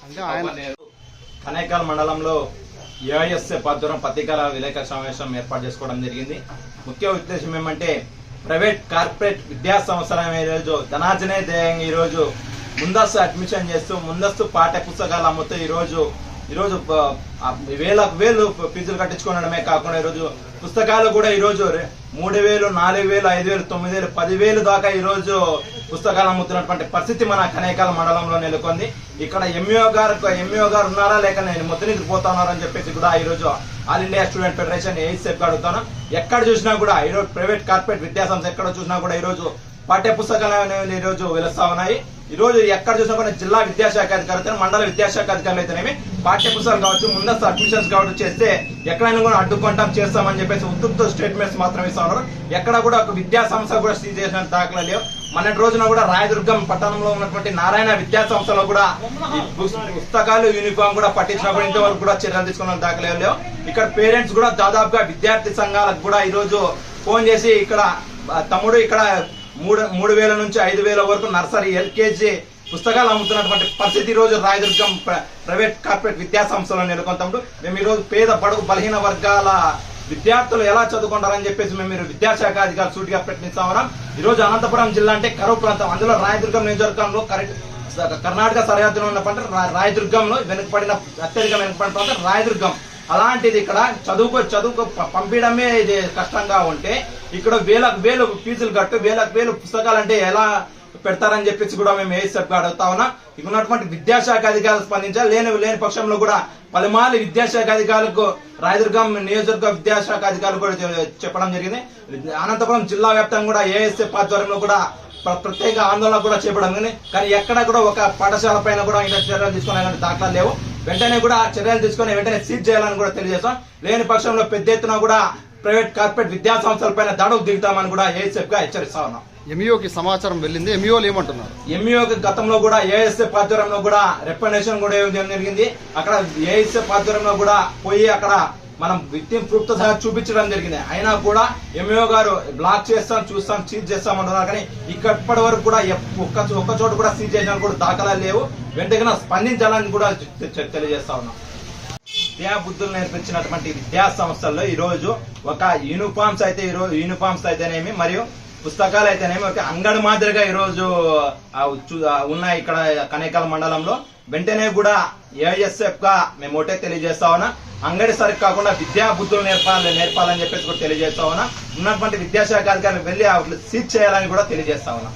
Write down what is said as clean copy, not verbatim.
అంటే ఆయన కనేకల్ మండలంలో ఏఐఎస్ఎఫ్ ఆధ్వర్యం పత్రికల విలేకరుల సమావేశం ఏర్పాటు చేసుకోవడం జరిగింది. ముఖ్య ఉద్దేశం ఏమంటే ప్రైవేట్ కార్పొరేట్ విద్యా సంస్థల ఈరోజు ధనార్జనే ధ్యేయంగా ఈరోజు ముందస్తు అడ్మిషన్ చేస్తూ ముందస్తు పాఠ్య పుస్తకాలు అమ్ముతూ ఈరోజు వేలకు వేలు ఫీజులు కట్టించుకోవడమే కాకుండా ఈరోజు పుస్తకాలు కూడా ఈరోజు 3,000, 4,000, 5,000, 9,000, 10,000 దాకా ఈరోజు పుస్తకాలు అమ్ముతున్నటువంటి పరిస్థితి మన కనేకల్ మండలంలో నెలకొంది. ఇక్కడ ఎంఈఓ గారు ఉన్నారా లేక నేను మొత్తం పోతా ఉన్నారని చెప్పేసి కూడా ఈరోజు all India student federation AISF అడుగుతాను. ఎక్కడ చూసినా కూడా ఈరోజు ప్రైవేట్ కార్పొరేట్ విద్యాసంస్థ ఎక్కడ చూసినా కూడా ఈరోజు పాఠ్య పుస్తకాలు అనేవి ఈరోజు వెలుస్తా ఉన్నాయి. ఈ రోజు ఎక్కడ చూసినా కూడా జిల్లా విద్యాశాఖ అధికారులు మండల విద్యాశాఖ అధికారులు అయితేనేమి పాఠ్య పుస్తకాలు కావచ్చు ముందస్తు అడ్మిషన్స్ కావచ్చు చేస్తే ఎక్కడైనా కూడా అడ్డుకుంటాం చేస్తామని చెప్పేసి ఉత్తుతో స్టేట్మెంట్స్ మాత్రం ఇస్తా ఉన్నారు. ఎక్కడ కూడా ఒక విద్యా సంస్థ కూడా సీజ్ చేసిన దాఖలా లేవు. మొన్నటి రోజున కూడా రాయదుర్గం పట్టణంలో ఉన్నటువంటి నారాయణ విద్యా సంస్థలో కూడా పుస్తకాలు యూనిఫామ్ కూడా పట్టించినా కూడా ఇంతవరకు కూడా చర్యలు తీసుకున్న దాఖలా లేవు. ఇక్కడ పేరెంట్స్ కూడా దాదాపుగా విద్యార్థి సంఘాలకు కూడా ఈ రోజు ఫోన్ చేసి ఇక్కడ తమ్ముడు ఇక్కడ 3,000 నుంచి 5,000 వరకు నర్సరీ ఎల్కేజీ పుస్తకాలు అమ్ముతున్నటువంటి పరిస్థితి ఈ రోజు రాయదుర్గం ప్రైవేట్ కార్పొరేట్ విద్యా సంస్థలో నెలకొంటాము. మేము ఈ రోజు పేద బడుగు బలహీన వర్గాల విద్యార్థులు ఎలా చదువుకుంటారని చెప్పేసి మేము విద్యాశాఖ అధికారులు సూటిగా ప్రశ్నిస్తా ఉన్నాం. ఈ రోజు అనంతపురం జిల్లా అంటే కరువు ప్రాంతం, అందులో రాయదుర్గం నియోజకవర్గంలో కర్ణాటక సరిహద్దులో ఉన్నటువంటి రాయదుర్గంలో అత్యధిక వెనుకబడిన ప్రాంతం రాయదుర్గం. అలాంటిది ఇక్కడ చదువుకు పంపించడమే ఇది కష్టంగా ఉంటే ఇక్కడ వేలకు వేలు ఫీజులు కట్టు వేలకు వేలు పుస్తకాలు అంటే ఎలా పెడతారని చెప్పేసి కూడా మేము ఏఎస్ఎఫ్ అడుగుతా ఉన్నాం. ఇక ఉన్నటువంటి విద్యాశాఖ అధికారులు స్పందించాలి. లేని పక్షంలో కూడా పలుమార్లు విద్యాశాఖ అధికారులకు రాయదుర్గం నియోజకవర్గ విద్యాశాఖ అధికారులు కూడా చెప్పడం జరిగింది. అనంతపురం జిల్లా వ్యాప్తంగా కూడా ఏఎస్ఎఫ్ ఆధ్వర్యంలో కూడా ప్రత్యేక ఆందోళన కూడా చేపడం కానీ ఎక్కడ కూడా ఒక పాఠశాల పైన కూడా ఇంకా చర్యలు తీసుకునే దాఖలా లేవు. వెంటనే కూడా చర్యలు తీసుకుని వెంటనే సీజ్ చేయాలని కూడా తెలియజేస్తాం. లేని పక్షంలో పెద్ద ఎత్తున కూడా ప్రైవేట్ కార్పొరేట్ విద్యా సంస్థల పైన దాడులు దిగుతామని కూడా ఏఎస్ఎఫ్ గా హెచ్చరిస్తా ఉన్నాం. ఎంఈఓకి సమాచారం వెళ్ళింది, ఎంఈఓలు ఏమంటున్నారు? ఎంఈఓకి గతంలో కూడా ఏఎస్ఎఫ్ ఆధ్వర్యంలో కూడా రికమెండేషన్ కూడా జరిగింది. అక్కడ ఏఎస్ఎఫ్ ఆధ్వర్యంలో కూడా పోయి అక్కడ మనం విక్టిమ్ ప్రూఫ్ తో సహా చూపించడం జరిగింది. అయినా కూడా ఎంఈఓ గారు బ్లాక్ చేస్తాం చూస్తాం సీజ్ చేస్తామంటున్నారు. కానీ ఇప్పటి వరకు కూడా ఒక్క చోట కూడా సీజ్ చేసిన కూడా దాఖలాలు లేవు. వెంటనే స్పందించాలని కూడా తెలియజేస్తా ఉన్నాం. విద్యా బుద్ధులు నేర్పించినటువంటి విద్యా సంస్థల్లో ఈ రోజు ఒక యూనిఫామ్స్ అయితేనేమి మరియు పుస్తకాలు అయితేనేమి ఒక అంగడి మాదిరిగా ఈ రోజు ఉన్నాయి ఇక్కడ కనేకల్ మండలంలో. వెంటనే కూడా ఏఐఎస్ఎఫ్ గా మేము ఒకటే తెలియజేస్తా ఉన్నా, అంగడి సరికి కాకుండా విద్యా బుద్ధులు నేర్పాలని చెప్పేసి కూడా తెలియజేస్తా ఉన్నా. ఉన్నటువంటి విద్యాశాఖ అధికారులు వెళ్లి సీజ్ చేయాలని కూడా తెలియజేస్తా ఉన్నా.